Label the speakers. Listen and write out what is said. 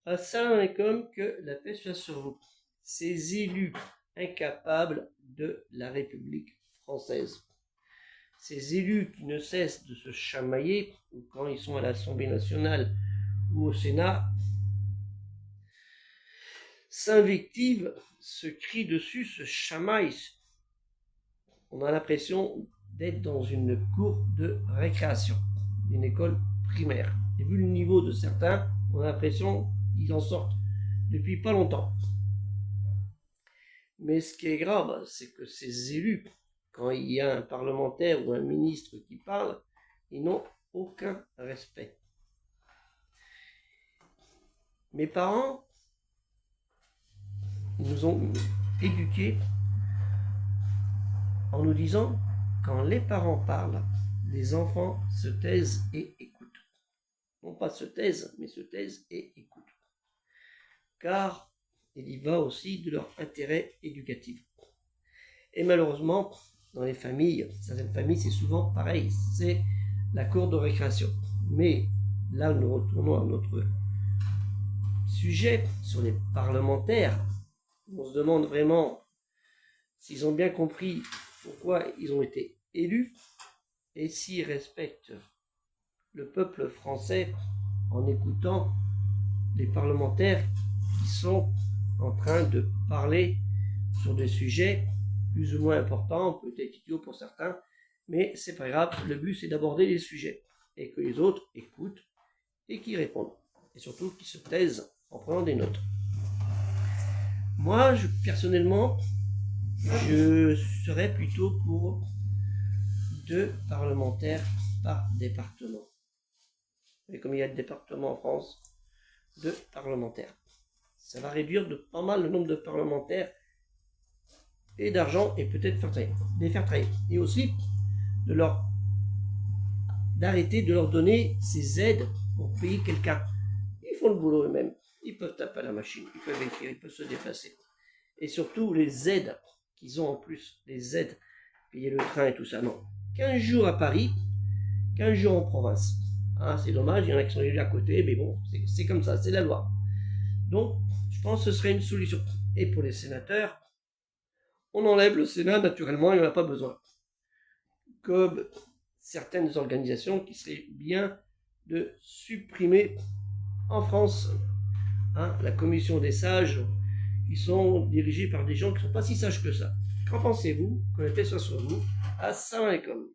Speaker 1: Assalamu alaikum, que la paix soit sur vous. Ces élus incapables de la République française, ces élus qui ne cessent de se chamailler, ou quand ils sont à l'Assemblée nationale ou au Sénat, s'invectivent, se crient dessus, se chamaillent. On a l'impression d'être dans une cour de récréation, une école primaire. Et vu le niveau de certains, on a l'impression qu'ils en sortent depuis pas longtemps. Mais ce qui est grave, c'est que ces élus, quand il y a un parlementaire ou un ministre qui parle, ils n'ont aucun respect. Mes parents, ils nous ont éduqués en nous disant, quand les parents parlent, les enfants se taisent et écoutent. Non pas se taisent, mais se taisent et écoutent. Car il y va aussi de leur intérêt éducatif. Et malheureusement, dans les familles, certaines familles, c'est souvent pareil, c'est la cour de récréation. Mais là, nous retournons à notre sujet sur les parlementaires. On se demande vraiment s'ils ont bien compris pourquoi ils ont été élus et s'ils respectent le peuple français en écoutant les parlementaires qui sont en train de parler sur des sujets plus ou moins importants, peut-être idiots pour certains, mais c'est pas grave, le but c'est d'aborder les sujets et que les autres écoutent et qu'ils répondent, et surtout qu'ils se taisent en prenant des notes. Moi, personnellement, je serais plutôt pour 2 parlementaires par département. Et comme il y a des départements en France, 2 parlementaires. Ça va réduire de pas mal le nombre de parlementaires et d'argent et peut-être les faire travailler. Et aussi d'arrêter de leur donner ces aides pour payer quelqu'un. Ils font le boulot eux-mêmes. Ils peuvent taper à la machine, ils peuvent écrire, ils peuvent se déplacer. Et surtout les aides qu'ils ont en plus, les aides, payer le train et tout ça. Non, 15 jours à Paris, 15 jours en province. Ah, c'est dommage, il y en a qui sont élus à côté, mais bon, c'est comme ça, c'est la loi. Donc, je pense que ce serait une solution. Et pour les sénateurs, on enlève le Sénat, naturellement, il n'y en a pas besoin. Comme certaines organisations qui seraient bien de supprimer en France. La commission des sages, qui sont dirigés par des gens qui ne sont pas si sages que ça. Qu'en pensez-vous? Que la paix soit sur vous. Assalamu alaikum.